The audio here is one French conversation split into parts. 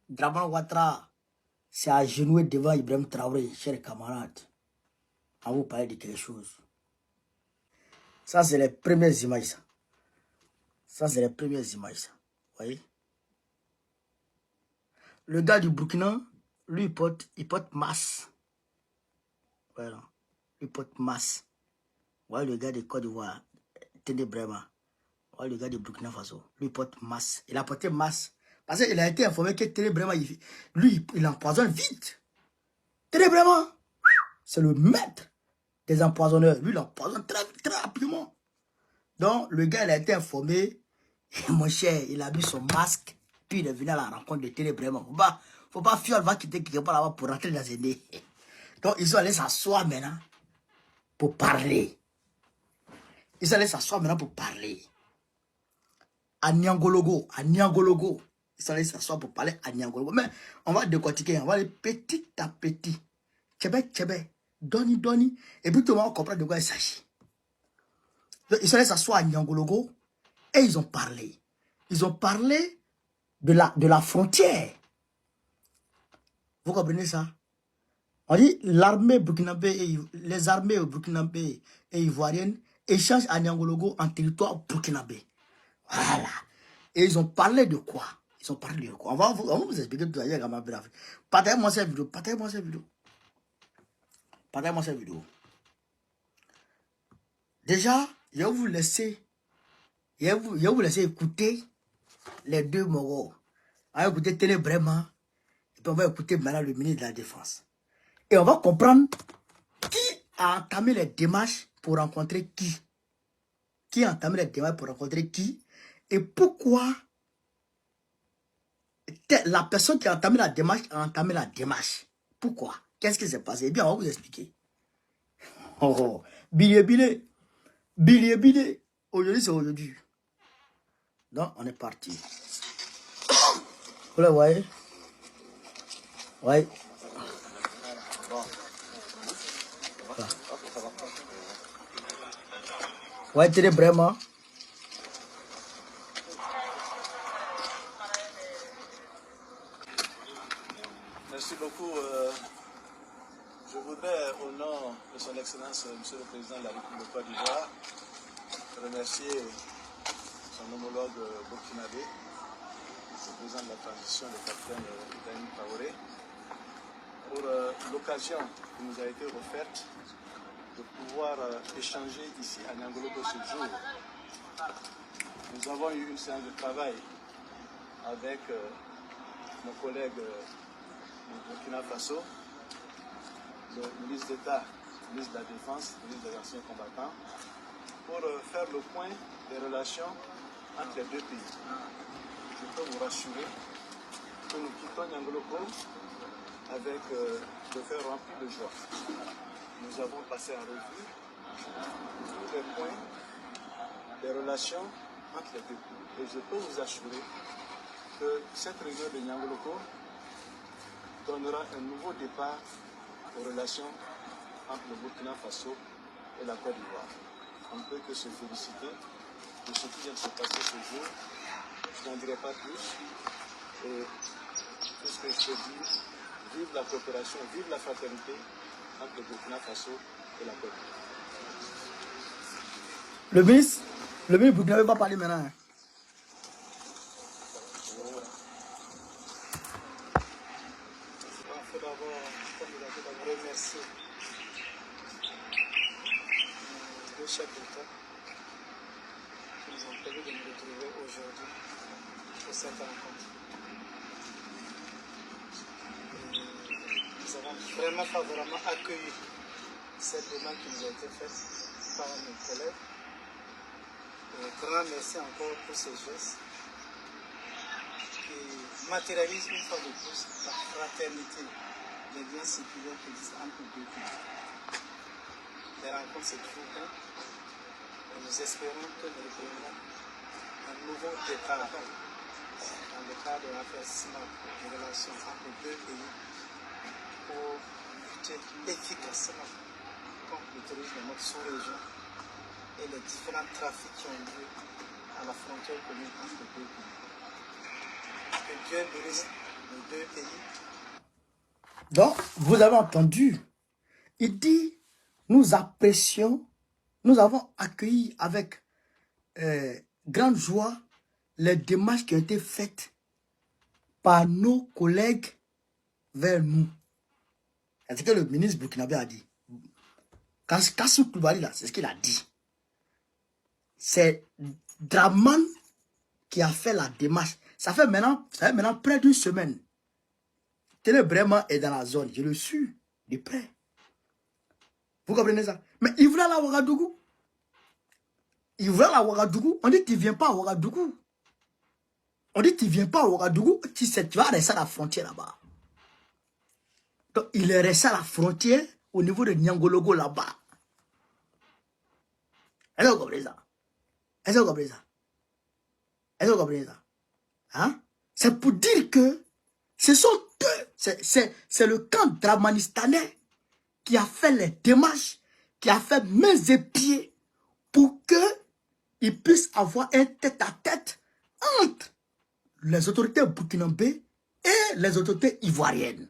Draman Ouattara s'est agenouillé devant Ibrahim Traoré, chers camarades. On vous parler de quelque chose. Ça, c'est les premières images, ça. Ça, c'est les premières images, ça. Vous voyez? Le gars du Burkina, lui, il porte masse. Voilà. Il porte masse. Vous voyez le gars de Côte d'Ivoire, Ténébrema. Vous voyez le gars du Burkina Faso, lui, il porte masse. Il a porté masse. Parce qu'il a été informé que Ténébrema, lui, il empoisonne vite. Ténébrema, c'est le maître des empoisonneurs. Lui, il empoisonne très, très rapidement. Donc, le gars, il a été informé. Et mon cher, il a mis son masque. Puis, il est venu à la rencontre de Ténébrema. Faut pas fuir, il va quitter quelque part là-bas pour rentrer dans un nez. Donc, ils sont allés s'asseoir maintenant pour parler. Ils sont allés s'asseoir maintenant pour parler. À Niangologo. Ils sont allés s'asseoir pour parler à Niangologo. Mais on va décortiquer, on va aller petit à petit. Tchébé, doni. Et puis tout le monde va comprendre de quoi il s'agit. Ils sont allés s'asseoir à Niangologo et ils ont parlé. Ils ont parlé de la frontière. Vous comprenez ça? On dit l'armée burkinabé, les armées burkinabé et ivoiriennes échangent à Niangologo en territoire burkinabé. Voilà. Et ils ont parlé de quoi? Ils ont parlé de quoi? On va vous expliquer tout à l'heure. Partagez-moi cette vidéo. Partagez-moi cette vidéo. Déjà, je vais vous laisser écouter les deux moraux. On va écouter Ténébrema et puis on va écouter maintenant le ministre de la Défense. Et on va comprendre qui a entamé les démarches pour rencontrer qui. Qui a entamé les démarches pour rencontrer qui et pourquoi la personne qui a entamé la démarche Pourquoi? Qu'est-ce qui s'est passé? Eh bien, on va vous expliquer. Oh, billet. Aujourd'hui, c'est aujourd'hui. Donc, on est parti. Vous le voyez? Oui. Ouais, Ténébrema. Merci beaucoup. Je voudrais, au nom de son Excellence, Monsieur le Président de la République de Côte d'Ivoire, remercier son homologue burkinabé, le président de la transition, le capitaine Ibrahim Traoré, pour l'occasion qui nous a été offerte de pouvoir échanger ici à Niangologo ce jour. Nous avons eu une séance de travail avec nos collègues du Burkina Faso, le ministre d'État, le ministre de la Défense, le ministre des Anciens Combattants, pour faire le point des relations entre les deux pays. Je peux vous rassurer que nous quittons Niangologo avec le cœur rempli de joie. Nous avons passé en revue tous les points des relations entre les deux pays. Et je peux vous assurer que cette réunion de Niangologo donnera un nouveau départ aux relations entre le Burkina Faso et la Côte d'Ivoire. On ne peut que se féliciter de ce qui vient de se passer ce jour. Je n'en dirai pas plus. Et tout ce que je peux dire, vive la coopération, vive la fraternité entre le Burkina Faso et la Côte d'Ivoire. Le ministre burkinabé va parler maintenant. Il faut d'abord, comme il a dit, remercier deux chefs d'État qui nous ont permis de nous retrouver aujourd'hui pour cette rencontre. Nous avons vraiment favorablement accueilli cette demande qui nous a été faite par nos collègues. Grand merci encore pour ces gestes qui matérialisent une fois de plus la fraternité, les liens séculaires qui existent entre les deux pays. Les rencontres, c'est toujours bon. Et nous espérons que nous reprendrons un nouveau départ dans le cadre de l'affaissement des relations entre les deux pays pour lutter efficacement contre le terrorisme de notre sous-région et les différents trafics qui ont lieu à la frontière commune entre les deux pays. Que Dieu bénisse deux pays. Donc, vous avez entendu, il dit, nous apprécions, nous avons accueilli avec grande joie les démarches qui ont été faites par nos collègues vers nous. C'est ce que le ministre burkinabé a dit. Kassou Koulibaly, là, c'est ce qu'il a dit. C'est Draman qui a fait la démarche. Ça fait maintenant près d'une semaine. Télé Brema est dans la zone. Je le suis de près. Vous comprenez ça? Mais il voulait aller à Ouagadougou. Il voulait aller à Ouagadougou. On dit tu ne viens pas à Ouagadougou. On dit tu ne viens pas à Ouagadougou. Tu vas rester à la frontière là-bas. Donc il est resté à la frontière au niveau de Nyangologo là-bas. Est-ce que vous comprenez ça? Est-ce que vous comprenez ça? Est-ce que vous comprenez ça? Hein? C'est pour dire que ce sont eux, c'est le camp dramanistanais qui a fait les démarches, qui a fait mains et pieds pour qu'ils puissent avoir un tête-à-tête entre les autorités burkinabées et les autorités ivoiriennes.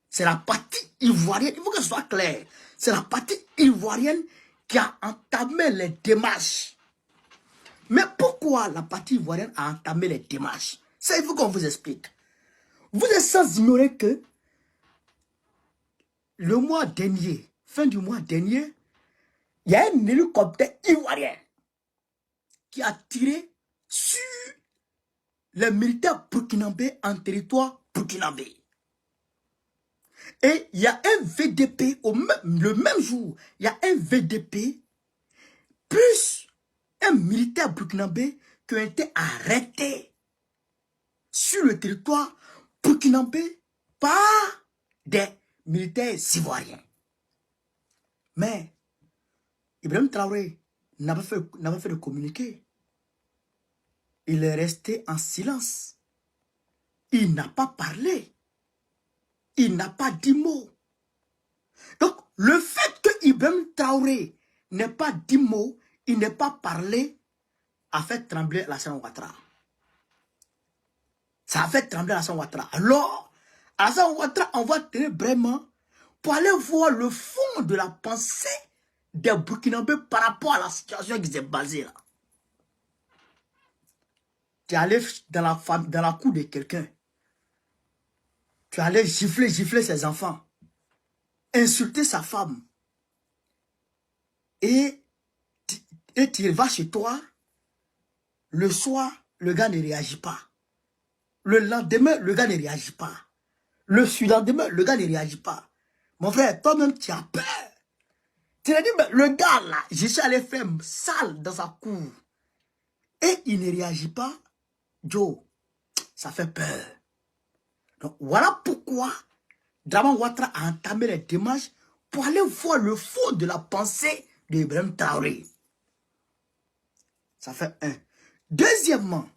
C'est la partie ivoirienne, il faut que ce soit clair, c'est la partie ivoirienne qui a entamé les démarches. Mais pourquoi la partie ivoirienne a entamé les démarches? Ça, il faut qu'on vous explique. Vous êtes sans ignorer que le mois dernier, fin du mois dernier, il y a un hélicoptère ivoirien qui a tiré sur les militaires burkinabés en territoire burkinabé. Et il y a un VDP, le même jour, il y a un VDP plus un militaire burkinabé qui a été arrêté sur le territoire burkinabé par des militaires ivoiriens. Mais Ibrahim Traoré n'a pas fait de communiqué. Il est resté en silence. Il n'a pas parlé. Il n'a pas dit mot. Donc, le fait que Ibrahim Traoré n'ait pas dit mot, il n'est pas parlé, a fait trembler Alassane Ouattara. Ça a fait trembler Alassane Ouattara. Alors, Alassane Ouattara envoie Télé Brema pour aller voir le fond de la pensée des Burkinabés par rapport à la situation qui s'est basée là. Tu es allé dans la cour de quelqu'un. Tu es allé gifler ses enfants. Insulter sa femme. Et tu vas chez toi. Le soir, le gars ne réagit pas. Le lendemain, le gars ne réagit pas. Le surlendemain, le gars ne réagit pas. Mon frère, toi-même, tu as peur. Tu as dit, mais le gars là, je suis allé faire sale dans sa cour. Et il ne réagit pas. Joe, ça fait peur. Donc voilà pourquoi Draman Ouattara a entamé les démarches pour aller voir le fond de la pensée d'Ibrahim Traoré. Ça fait un. Deuxièmement,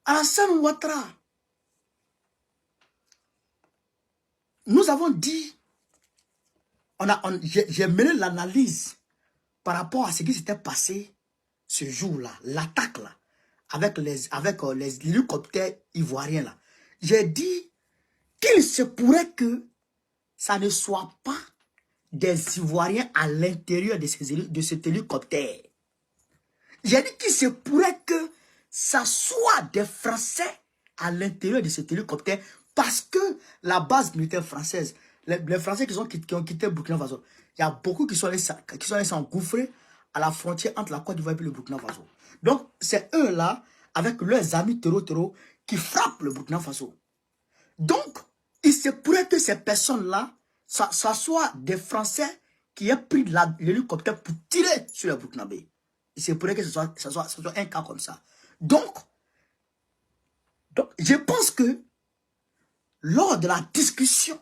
Alassane Ouattara, nous avons dit, j'ai mené l'analyse par rapport à ce qui s'était passé ce jour-là, l'attaque là, avec les hélicoptères ivoiriens là. J'ai dit qu'il se pourrait que ça ne soit pas des Ivoiriens à l'intérieur de cet hélicoptère. J'ai dit qu'il se pourrait que ça soit des Français à l'intérieur de cet hélicoptère parce que la base militaire française, les Français qui ont quitté Burkina Faso, il y a beaucoup qui sont allés s'engouffrer à la frontière entre la Côte d'Ivoire et le Burkina Faso. Donc, c'est eux là, avec leurs amis terreau, qui frappent le Burkina Faso. Donc, il se pourrait que ces personnes-là, ça soit des Français qui aient pris l'hélicoptère pour tirer sur les Burkinabés. Il se pourrait que ce soit un cas comme ça. Donc, je pense que lors de la discussion,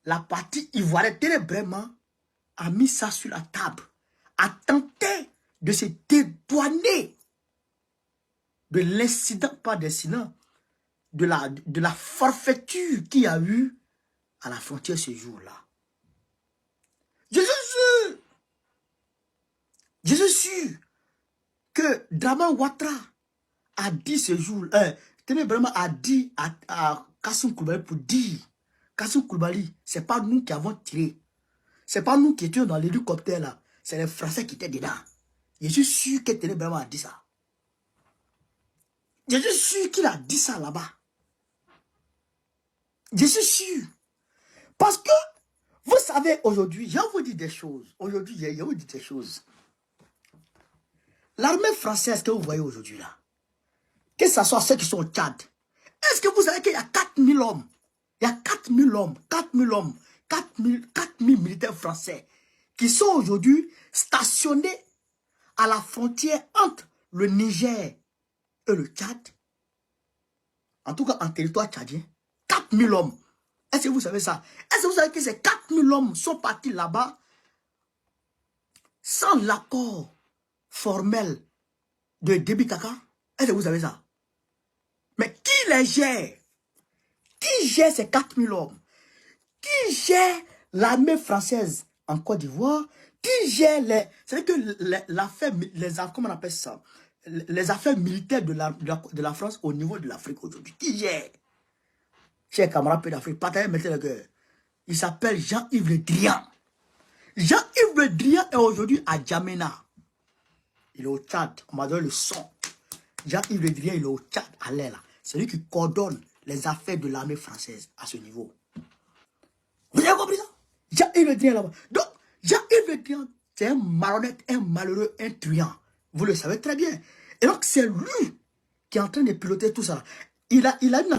la partie ivoirienne, Télé Brema, a mis ça sur la table, a tenté de se dédouaner de l'incident, pas d'incident, de la forfaiture qu'il y a eu à la frontière ce jour-là. Je suis sûr que Draman Ouattara a dit ce jour, Téné Brema a dit à Kassoum Koulibaly pour dire, Kassoum Koulibaly, c'est pas nous qui avons tiré. C'est pas nous qui étions dans l'hélicoptère là. C'est les Français qui étaient dedans. Je suis sûr que Téné Brema a dit ça. Je suis sûr qu'il a dit ça là-bas. Je suis sûr. Parce que, vous savez, aujourd'hui, je vous dis des choses. Aujourd'hui, je vous dis des choses. L'armée française que vous voyez aujourd'hui là, que ce soit ceux qui sont au Tchad, est-ce que vous savez qu'il y a 4000 hommes? Il y a 4000 hommes, 4000 hommes, 4000 militaires français qui sont aujourd'hui stationnés à la frontière entre le Niger et le Tchad. En tout cas, en territoire tchadien, 4000 hommes. Est-ce que vous savez ça? Est-ce que vous savez que ces 4000 hommes sont partis là-bas sans l'accord formel de Déby Kaka? Est-ce que vous savez ça? Mais qui les gère? Qui gère ces 4000 hommes? Qui gère l'armée française en Côte d'Ivoire? Qui gère les... C'est-à-dire que l'affaire, comment on appelle ça? Les affaires militaires de la France au niveau de l'Afrique aujourd'hui. Qui gère? Chers camarades d'Afrique, partagez maintenant le cœur. Il s'appelle Jean-Yves Le Drian. Jean-Yves Le Drian est aujourd'hui à Djamena. Il est au Tchad. On m'a donné le son. Jean-Yves Le Drian, il est au Tchad, à l'air là. C'est lui qui coordonne les affaires de l'armée française à ce niveau. Vous avez compris ça? Jean-Yves Le Drian là-bas. Donc, Jean-Yves Le Drian, c'est un malhonnête, un malheureux, un truand. Vous le savez très bien. Et donc, c'est lui qui est en train de piloter tout ça. Il a une